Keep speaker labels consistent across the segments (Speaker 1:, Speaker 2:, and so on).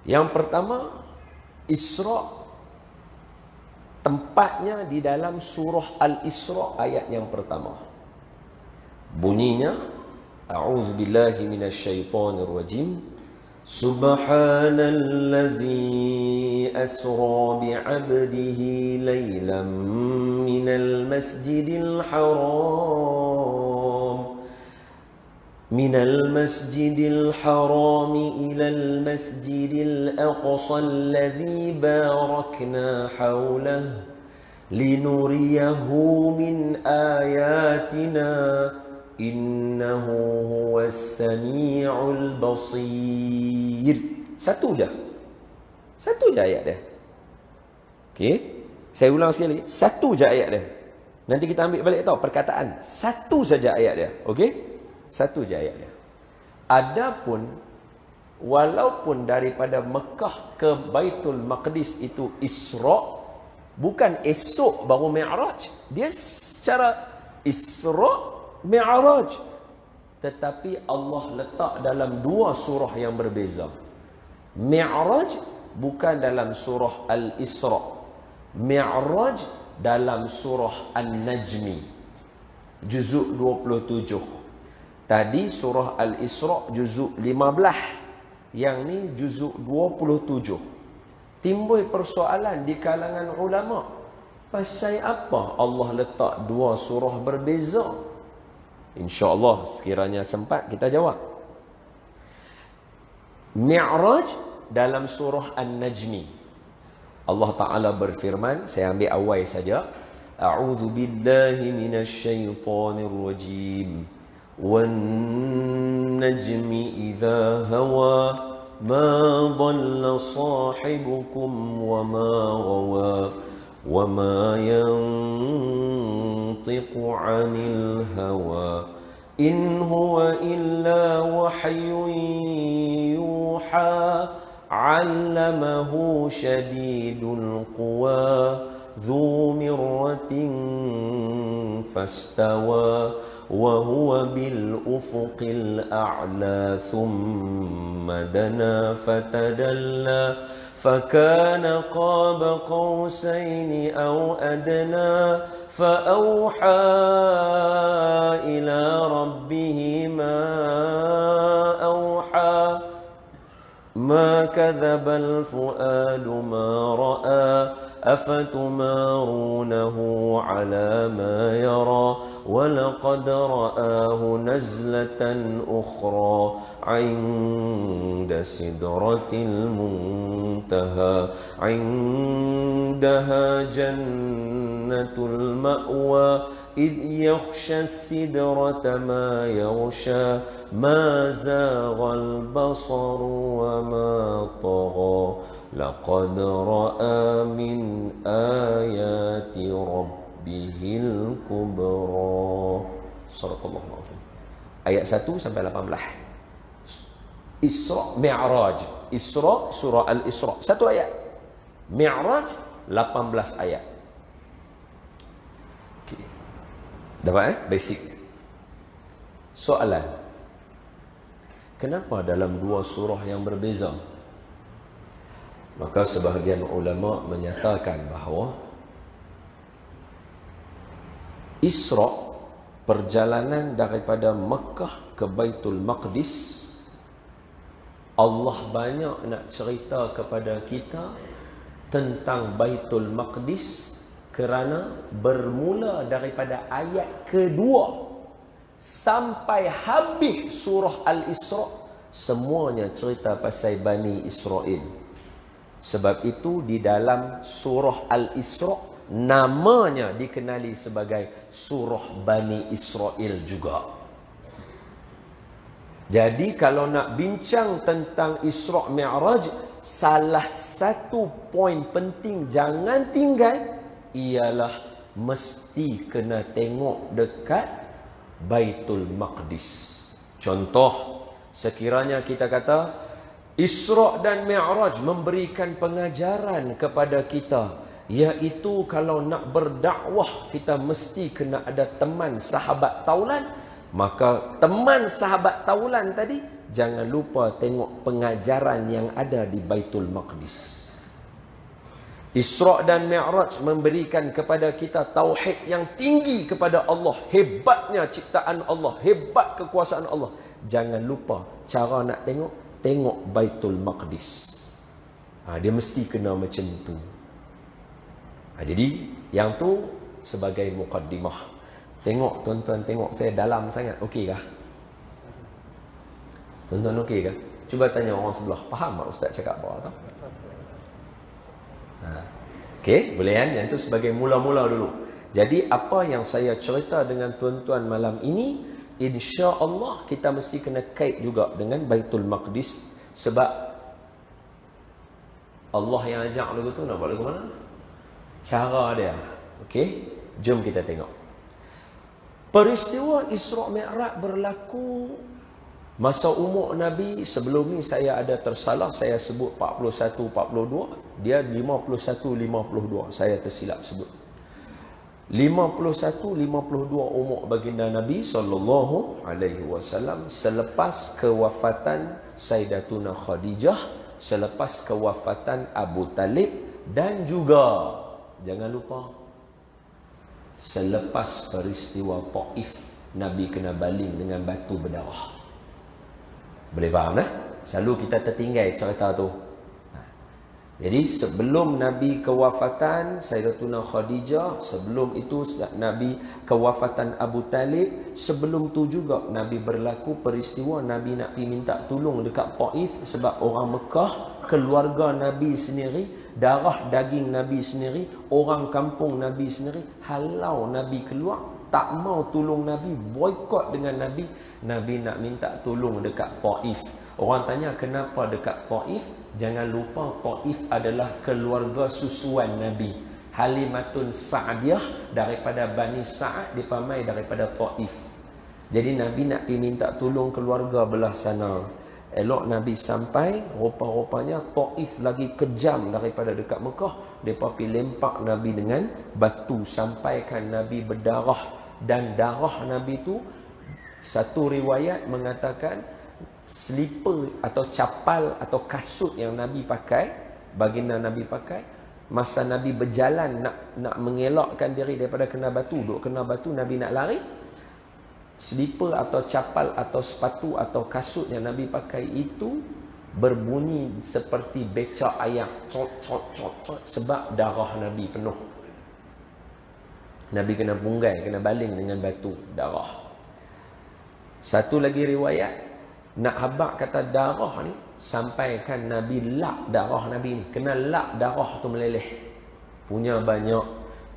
Speaker 1: Yang pertama, Isra tempatnya di dalam surah Al-Isra ayat yang pertama. Bunyinya, A'udzubillahi minasyaitonirrajim. Subhanalladzi asra bi'abdihi laylan minal masjidil haram ilal masjidil aqsa alladzi barakna hawlahu linuriyahu min ayatina innahu huwas sami'ul basir. Satu je ayat dia. Okey, saya ulang sekali, satu je ayat dia. Nanti kita ambil balik perkataan, satu saja ayat dia. Okey, satu je ayat dia. Adapun walaupun daripada Mekah ke Baitul Maqdis itu Isra, bukan esok baru Mi'raj. Dia secara Isra Mi'raj, tetapi Allah letak dalam dua surah yang berbeza. Mi'raj bukan dalam surah Al-Isra, Mi'raj dalam surah An-Najmi juzuk 27. Tadi surah Al-Isra juzuk 15, yang ni juzuk 27. Timbul persoalan di kalangan ulama, pasal apa Allah letak dua surah berbeza? InsyaAllah sekiranya sempat kita jawab. Mi'raj dalam surah An-Najmi, Allah Ta'ala berfirman, saya ambil awal saja. A'udzu billahi minasyaitonir rajim. Wan najmi idza hawa ma dhalla sahibukum wa ma ghawa wa ma yantiqu 'anil hawa in huwa illa wahyun yuha 'allamahu shadidul quwa dhu mirratin fastawa wa huwa bil ufuqil a'la thumma dana fatadalla فكان قاب قوسين أو أدنى فأوحى إلى ربه ما أوحى ما كذب الفؤاد ما رأى أفتمارونه على ما يرى ولقد رآه نزلة أخرى عند سدرة المنتهى عندها جنة المأوى إذ يغشى السدرة ما يغشى ما زاغ البصر وما طغى لقد رأى من آيات ربه الكبرى. Sadaqallahul azim. Ayat 1 sampai 18. Isra Mi'raj. Isra surah Al-Isra satu ayat. Mi'raj 18 ayat. Okey. Dapat basic. Soalan. Kenapa dalam dua surah yang berbeza? Maka sebahagian ulama menyatakan bahawa Isra, perjalanan daripada Mekah ke Baitul Maqdis, Allah banyak nak cerita kepada kita tentang Baitul Maqdis kerana bermula daripada ayat kedua sampai habis surah Al-Isra, semuanya cerita pasal Bani Israel. Sebab itu di dalam surah Al-Isra namanya dikenali sebagai surah Bani Israel juga. Jadi kalau nak bincang tentang Isra Mi'raj, salah satu poin penting jangan tinggal ialah mesti kena tengok dekat Baitul Maqdis. Contoh, sekiranya kita kata Isra dan Mi'raj memberikan pengajaran kepada kita, iaitu kalau nak berdakwah kita mesti kena ada teman sahabat taulan. Maka teman sahabat taulan tadi jangan lupa tengok pengajaran yang ada di Baitul Maqdis. Isra' dan Mi'raj memberikan kepada kita tauhid yang tinggi kepada Allah. Hebatnya ciptaan Allah, hebat kekuasaan Allah. Jangan lupa cara nak tengok Baitul Maqdis. Dia mesti kena macam tu. Jadi yang tu sebagai mukaddimah. Tengok tuan-tuan, tengok saya dalam sangat. Okey kah? Tuan-tuan okey kah? Cuba tanya orang sebelah. Faham tak Ustaz cakap apa tau? Okey, boleh kan? Yang tu sebagai mula-mula dulu. Jadi apa yang saya cerita dengan tuan-tuan malam ini, insya-Allah kita mesti kena kait juga dengan Baitul Maqdis, sebab Allah yang ajak lagu tu nak buat lagu mana? Cara dia. Okey, jom kita tengok. Peristiwa Isra' Mi'raj berlaku masa umur Nabi. Sebelum ni saya ada tersalah, saya sebut 41-42, dia 51-52, saya tersilap sebut 51-52 umur baginda Nabi SAW selepas kewafatan Sayyidatuna Khadijah, selepas kewafatan Abu Talib, dan juga jangan lupa selepas peristiwa Taif, Nabi kena baling dengan batu berdarah. Boleh faham dah? Selalu kita tertinggal cerita tu. Jadi sebelum Nabi kewafatan Sayyidatuna Khadijah, sebelum itu Nabi kewafatan Abu Talib, sebelum tu juga Nabi berlaku peristiwa Nabi nak pergi minta tolong dekat Taif sebab orang Mekah, keluarga Nabi sendiri, darah daging Nabi sendiri, orang kampung Nabi sendiri halau Nabi keluar, tak mau tolong Nabi, boikot dengan Nabi. Nabi nak minta tolong dekat Taif. Orang tanya kenapa dekat Taif? Jangan lupa Taif adalah keluarga susuan Nabi. Halimatun Sa'diyah daripada Bani Sa'ad, dipamai daripada Taif. Jadi Nabi nak pergi minta tolong keluarga belah sana. Elok Nabi sampai, rupa-rupanya Taif lagi kejam daripada dekat Mekah. Mereka pergi lempak Nabi dengan batu, sampaikan Nabi berdarah. Dan darah Nabi tu, satu riwayat mengatakan slipper atau capal atau kasut yang Nabi pakai, baginda Nabi pakai masa Nabi berjalan nak mengelakkan diri daripada kena batu, duk kena batu Nabi nak lari, slipper atau capal atau sepatu atau kasut yang Nabi pakai itu berbunyi seperti becak ayam, cot cot cot cot, sebab darah Nabi penuh. Nabi kena punggai, kena baling dengan batu darah. Satu lagi riwayat nak habaq kata darah ni, sampaikan Nabi lap darah Nabi ni, kena lap darah tu meleleh. Punya banyak.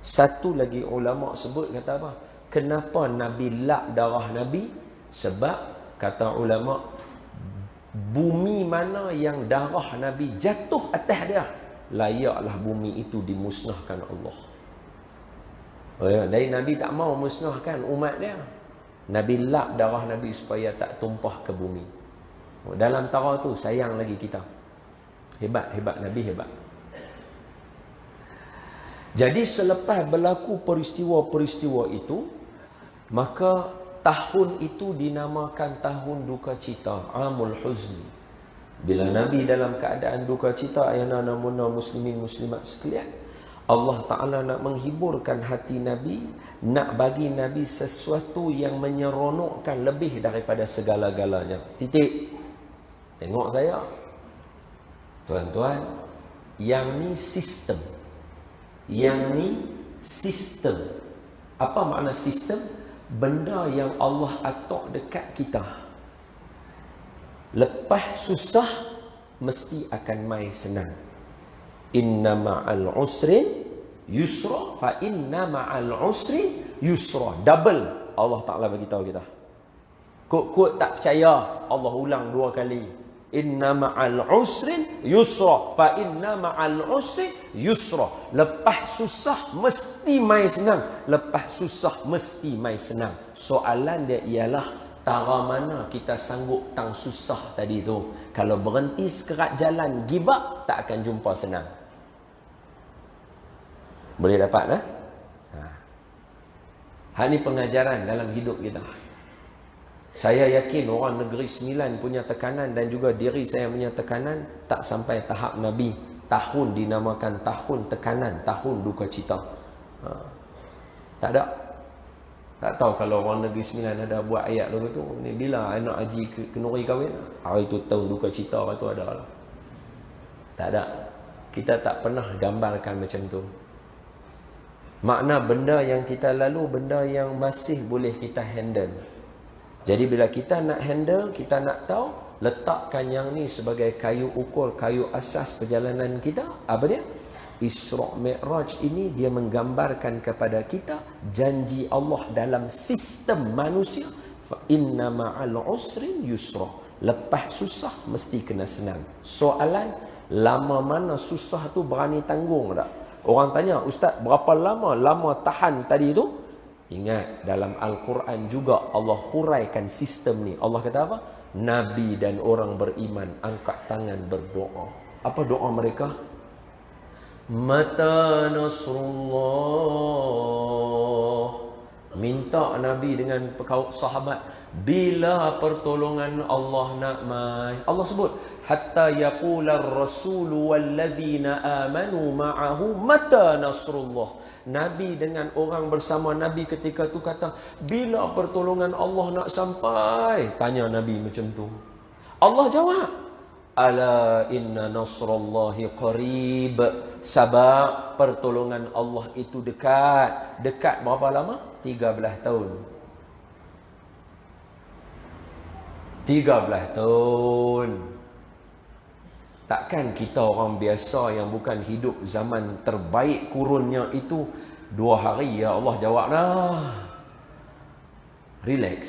Speaker 1: Satu lagi ulama sebut kata apa? Kenapa Nabi lap darah Nabi? Sebab kata ulama, bumi mana yang darah Nabi jatuh atas dia, layaklah bumi itu dimusnahkan Allah. Dari Nabi tak mau musnahkan umat dia. Nabi lap darah Nabi supaya tak tumpah ke bumi. Dalam tara tu sayang lagi kita. Hebat Nabi, hebat. Jadi selepas berlaku peristiwa-peristiwa itu, maka tahun itu dinamakan tahun duka cita, Amul Huzni. Bila Nabi dalam keadaan duka cita, ayana namuna muslimin muslimat sekalian, Allah Ta'ala nak menghiburkan hati Nabi, nak bagi Nabi sesuatu yang menyeronokkan lebih daripada segala-galanya. Titik. Tengok saya. Tuan-tuan, yang ni sistem. Yang ni sistem. Apa makna sistem? Benda yang Allah atok dekat kita. Lepas susah, mesti akan mai senang. Inna ma'al usrin yusra, fa inna ma'al usrin yusra. Double Allah Ta'ala bagi tahu kita. Kod-kod tak percaya, Allah ulang dua kali. Inna ma'al usrin yusra, fa inna ma'al usrin yusra. Lepas susah mesti mai senang. Lepas susah mesti mai senang. Soalan dia ialah, tara mana kita sanggup tang susah tadi tu. Kalau berhenti sekerat jalan, give up, tak akan jumpa senang. Boleh dapat dah? Hal ni pengajaran dalam hidup kita. Saya yakin orang Negeri Sembilan punya tekanan dan juga diri saya punya tekanan tak sampai tahap Nabi. Tahun dinamakan tahun tekanan, tahun duka cita. Tak ada. Tak tahu kalau orang Negeri Sembilan ada buat ayat lagu tu, ni bila anak haji kenuri kahwin, hari tu tahun duka cita tu ada lah. Tak ada. Kita tak pernah gambarkan macam tu. Makna benda yang kita lalu, benda yang masih boleh kita handle. Jadi bila kita nak handle, kita nak tahu, letakkan yang ni sebagai kayu ukur, kayu asas perjalanan kita. Apa dia? Isra' Mi'raj ini dia menggambarkan kepada kita janji Allah dalam sistem manusia. Fa inna ma'al usrin yusra. Lepas susah mesti kena senang. Soalan, lama mana susah tu berani tanggung tak? Orang tanya, Ustaz berapa lama tahan tadi tu? Ingat dalam Al-Quran juga Allah huraikan sistem ni. Allah kata apa? Nabi dan orang beriman angkat tangan berdoa. Apa doa mereka? Mata nasrullah. Minta Nabi dengan sahabat, bila pertolongan Allah nak mai. Allah sebut hatta yaqular rasulu walladzina amanu ma'ahu mata nasrullah. Nabi dengan orang bersama Nabi ketika tu kata, bila pertolongan Allah nak sampai? Tanya Nabi macam tu. Allah jawab, ala inna nasrallahi qarib. Sebab pertolongan Allah itu dekat. Dekat berapa lama? 13 tahun. 13 tahun. Takkan kita orang biasa yang bukan hidup zaman terbaik kurunnya itu 2 hari ya Allah jawab dah. Relax.